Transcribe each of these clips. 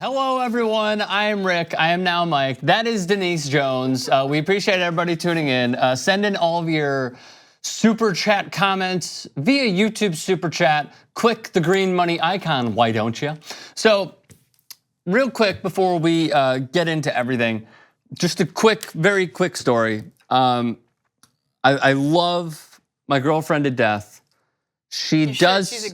Hello, everyone. I am Rick. I am now Mike. That is Denise Jones. We appreciate everybody tuning in. Send in all of your super chat comments via YouTube super chat. Click the green money icon, why don't you? So, real quick before we get into everything, just a very quick story. I love my girlfriend to death. She's a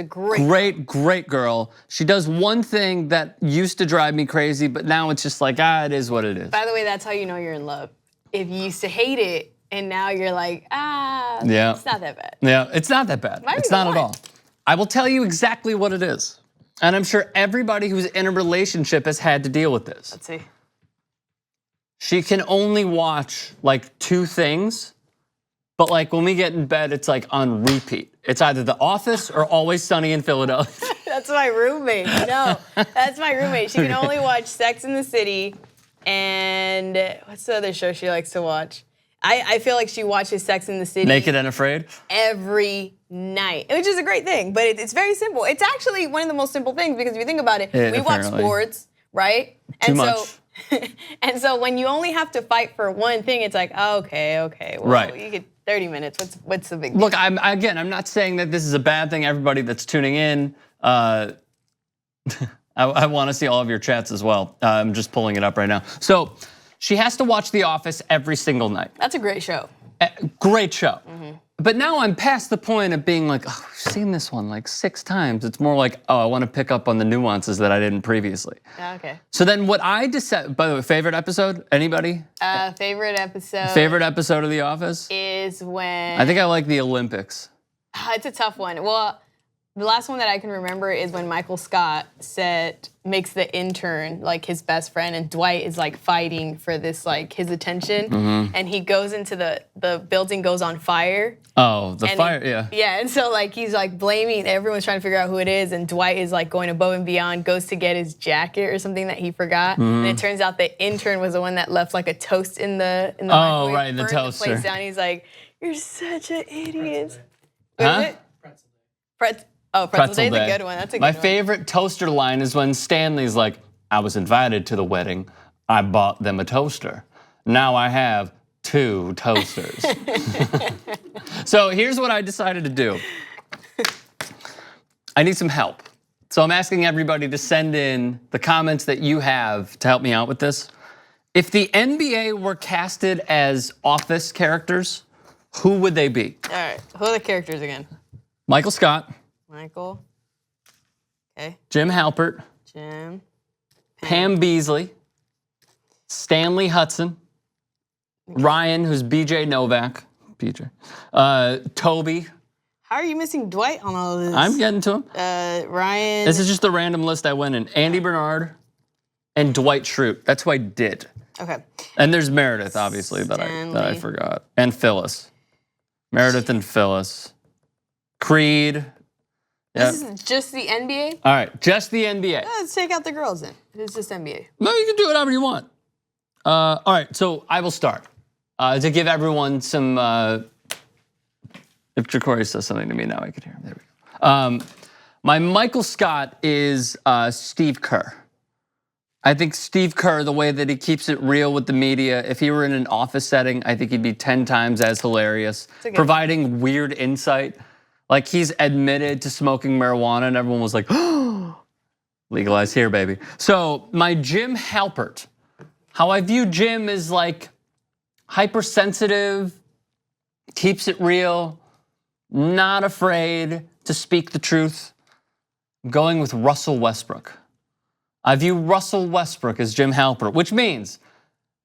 great girl. She does one thing that used to drive me crazy, but now it's just like, it is what it is. By the way, that's how you know you're in love. If you used to hate it and now you're like, yeah, it's not that bad. Yeah, it's not that bad. It's not at all. I will tell you exactly what it is. And I'm sure everybody who's in a relationship has had to deal with this. Let's see. She can only watch like 2 things. But like when we get in bed, it's like on repeat. It's either The Office or Always Sunny in Philadelphia. That's my roommate. No, that's my roommate. She can only watch Sex and the City and what's the other show she likes to watch? I feel like she watches Sex and the City. Naked and Afraid? Every night, which is a great thing, but it's very simple. It's actually one of the most simple things because if you think about it, we watch sports, right? Too much. And so when you only have to fight for one thing, it's like, okay, well, right. You get 30 minutes. What's the big deal? Look, I'm not saying that this is a bad thing. Everybody that's tuning in, I want to see all of your chats as well. I'm just pulling it up right now. So she has to watch The Office every single night. That's a great show. Great show. Mm-hmm. But now I'm past the point of being like, oh, I've seen this one like 6 times. It's more like, oh, I want to pick up on the nuances that I didn't previously. Okay. So then what I decided, by the way, favorite episode? Anybody? Favorite episode? Favorite episode of The Office? Is when... I think I like the Olympics. It's a tough one. Well, the last one that I can remember is when Michael Scott makes the intern like his best friend, and Dwight is like fighting for this like his attention, and he goes into the building goes on fire. Oh, the fire, yeah. Yeah, and so like he's like blaming, everyone's trying to figure out who it is, and Dwight is like going above and beyond, goes to get his jacket or something that he forgot, and it turns out the intern was the one that left like a toast in the microwave, right, the toaster. The place down. He's like, "You're such an idiot." Huh? Pretzel Day's a good one. That's a good one. My favorite toaster line is when Stanley's like, I was invited to the wedding. I bought them a toaster. Now I have 2 toasters. So here's what I decided to do. I need some help. So I'm asking everybody to send in the comments that you have to help me out with this. If the NBA were casted as Office characters, who would they be? All right, who are the characters again? Michael Scott. Michael. Okay. Jim Halpert. Jim. Pam Beasley. Stanley Hudson. Ryan, who's BJ Novak. BJ. Toby. How are you missing Dwight on all of this? I'm getting to him. Ryan. This is just the random list I went in. Andy Bernard and Dwight Schrute. That's who I did. Okay. And there's Meredith, obviously, that I forgot. And Phyllis. Meredith and Phyllis. Creed. Yep. This is just the NBA? All right, just the NBA. Let's take out the girls then. It's just NBA. No, you can do whatever you want. All right, so I will start. To give everyone some, if Jacory says something to me now, I could hear him. There we go. My Michael Scott is Steve Kerr. I think Steve Kerr, the way that he keeps it real with the media, if he were in an office setting, I think he'd be 10 times as hilarious, providing weird insight. Like he's admitted to smoking marijuana and everyone was like, oh, legalized here, baby. So my Jim Halpert, how I view Jim is like hypersensitive, keeps it real, not afraid to speak the truth. I'm going with Russell Westbrook. I view Russell Westbrook as Jim Halpert, which means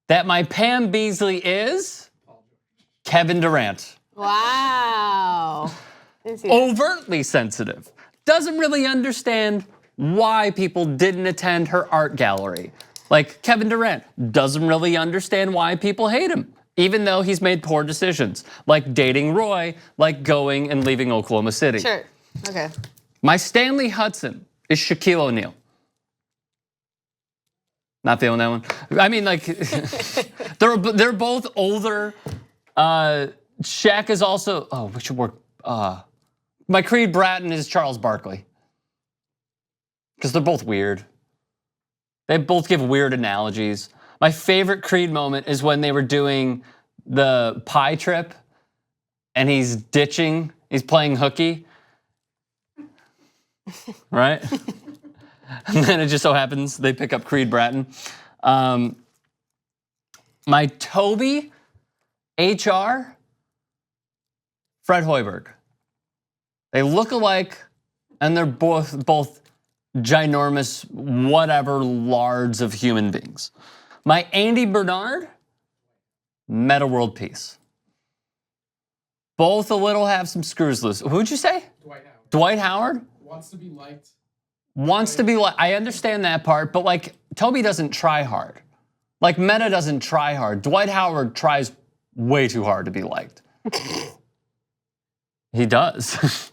that my Pam Beasley is Kevin Durant. Wow. Overtly sensitive. Doesn't really understand why people didn't attend her art gallery. Like Kevin Durant doesn't really understand why people hate him, even though he's made poor decisions, like dating Roy, like going and leaving Oklahoma City. Sure, okay. My Stanley Hudson is Shaquille O'Neal. Not feeling that one. I mean, like, they're both older. Shaq is also, oh, we should work. My Creed Bratton is Charles Barkley. Because they're both weird. They both give weird analogies. My favorite Creed moment is when they were doing the pie trip and he's ditching, he's playing hooky. Right? And then it just so happens they pick up Creed Bratton. My Toby, HR, Fred Hoiberg. They look alike and they're both ginormous, whatever, lards of human beings. My Andy Bernard, Meta World Peace. Both a little have some screws loose. Who'd you say? Dwight Howard. Dwight Howard? Wants to be liked. Wants to be like, I understand that part, but like Toby doesn't try hard. Like Meta doesn't try hard. Dwight Howard tries way too hard to be liked. He does.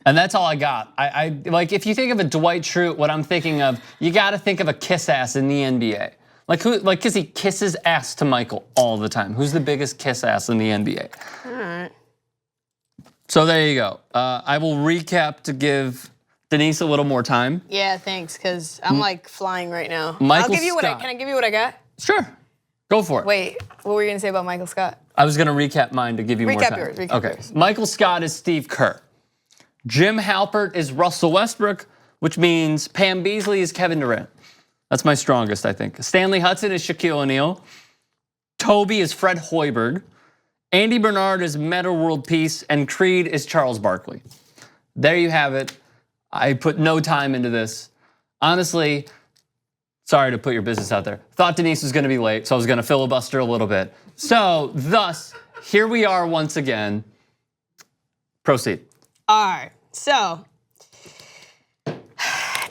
And that's all I got. I like if you think of a Dwight Schrute, what I'm thinking of, you got to think of a kiss ass in the NBA. Like who? Like because he kisses ass to Michael all the time. Who's the biggest kiss ass in the NBA? All right. So there you go. I will recap to give Denise a little more time. Yeah, thanks, because I'm like flying right now. Michael I'll give you Scott. Can I give you what I got? Sure, go for it. Wait, what were you gonna say about Michael Scott? I was gonna recap mine to give you more time. Recap yours. Michael Scott is Steve Kerr. Jim Halpert is Russell Westbrook, which means Pam Beasley is Kevin Durant. That's my strongest, I think. Stanley Hudson is Shaquille O'Neal. Toby is Fred Hoiberg. Andy Bernard is Meta World Peace. And Creed is Charles Barkley. There you have it. I put no time into this. Honestly, sorry to put your business out there. Thought Denise was gonna be late, so I was gonna filibuster a little bit. So, thus, here we are once again. Proceed. All right, so did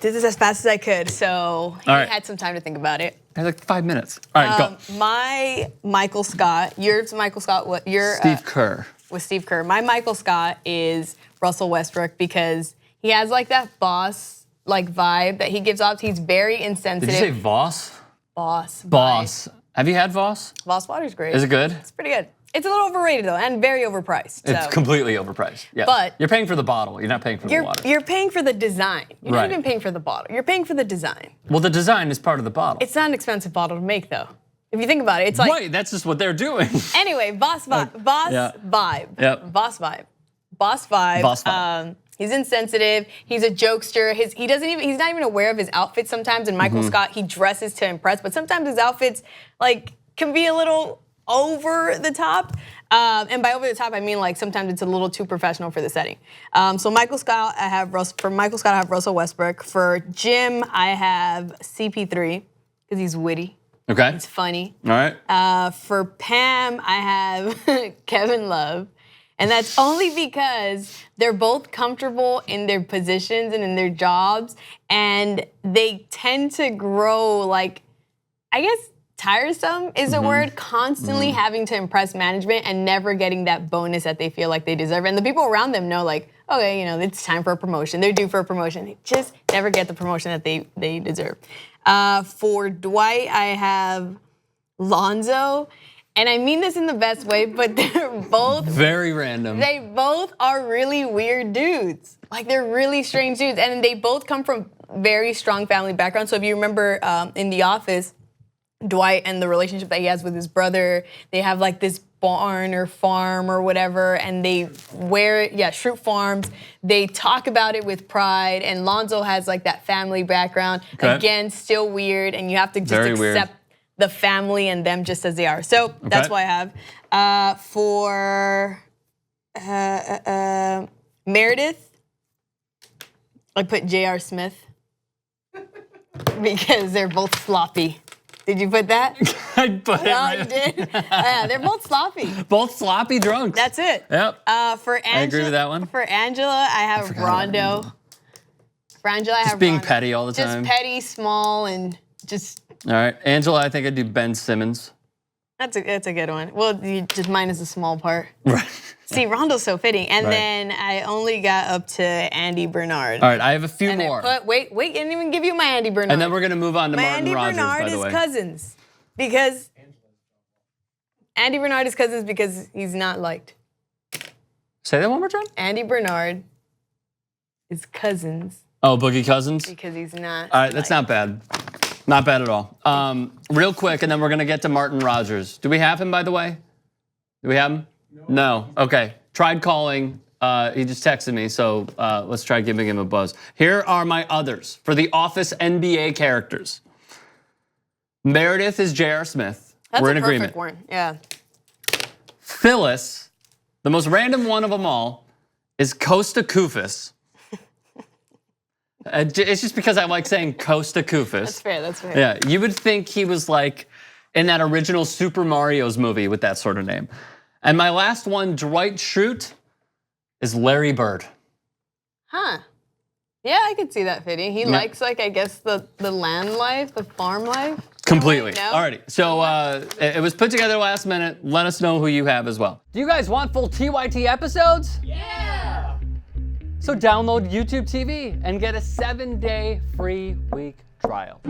this as fast as I could, so I had some time to think about it. I had like 5 minutes. All right, go. My Michael Scott, yours Michael Scott, what your Steve Kerr. With Steve Kerr. My Michael Scott is Russell Westbrook because he has like that boss like vibe that he gives off. He's very insensitive. Did you say Voss? Boss. Voss. Have you had Voss? Voss water's great. Is it good? It's pretty good. It's a little overrated though, and very overpriced. It's completely overpriced. Yeah. But you're paying for the bottle. You're not paying for the water. You're paying for the design. You're Right. not even paying for the bottle. You're paying for the design. Well, the design is part of the bottle. It's not an expensive bottle to make though. If you think about it, it's like right. That's just what they're doing. anyway, boss vibe. Yep. Boss vibe. Boss vibe. Boss vibe. He's insensitive. He's a jokester. He's not even aware of his outfits sometimes. And Michael Scott, he dresses to impress, but sometimes his outfits like can be a little over the top. And by over the top, I mean like sometimes it's a little too professional for the setting. So Michael Scott, I have Russell Westbrook. For Jim, I have CP3 because he's witty. Okay. It's funny. All right. For Pam, I have Kevin Love. And that's only because they're both comfortable in their positions and in their jobs. And they tend to grow like, I guess tiresome is a word, constantly having to impress management and never getting that bonus that they feel like they deserve. And the people around them know like, okay, you know, it's time for a promotion. They're due for a promotion. They just never get the promotion that they deserve. For Dwight, I have Lonzo. And I mean this in the best way, but they're both very random. They both are really weird dudes. Like they're really strange dudes. And they both come from very strong family backgrounds. So if you remember in The Office, Dwight and the relationship that he has with his brother, they have like this barn or farm or whatever, and they wear it, Schrute Farms. They talk about it with pride, and Lonzo has like that family background. Okay. Again, still weird, and you have to just accept the family and them just as they are. So that's what I have. For Meredith, I put J.R. Smith because they're both sloppy. Did you put that? I put it right. You did? Yeah, they're both sloppy. Both sloppy drunks. That's it. Yep. For Angela, I agree with that one. For Angela, I have Rondo. For Angela, I have just being Rondo. petty all the time. Just petty, small, and just. All right, Angela, I think I'd do Ben Simmons. That's a good one. Well, just mine is a small part. Right. See, Rondo's so fitting. And then I only got up to Andy Bernard. All right, I have a few more. Wait, I didn't even give you my Andy Bernard. And then we're going to move on to Martin Rogers, by the way. Andy Bernard is cousins. Because Andy Bernard is cousins because he's not liked. Say that one more time. Andy Bernard is cousins Oh, Boogie Cousins? because he's not. All right, that's not bad. Not bad at all. Real quick, and then we're going to get to Martin Rogers. Do we have him, by the way? Do we have him? No. Okay. Tried calling. He just texted me, so let's try giving him a buzz. Here are my others for the Office NBA characters. Meredith is J.R. Smith. That's We're in a perfect agreement. one. Yeah. Phyllis, the most random one of them all, is Costa Kufis. It's just because I like saying Costa Kufis. That's fair. That's fair. Yeah, you would think he was like in that original Super Mario's movie with that sort of name. And my last one, Dwight Schrute, is Larry Bird. Huh. Yeah, I could see that fitting. He likes, like, I guess, the land life, the farm life. Completely. No? Alrighty. So it was put together last minute. Let us know who you have as well. Do you guys want full TYT episodes? Yeah! So download YouTube TV and get a 7-day free week trial.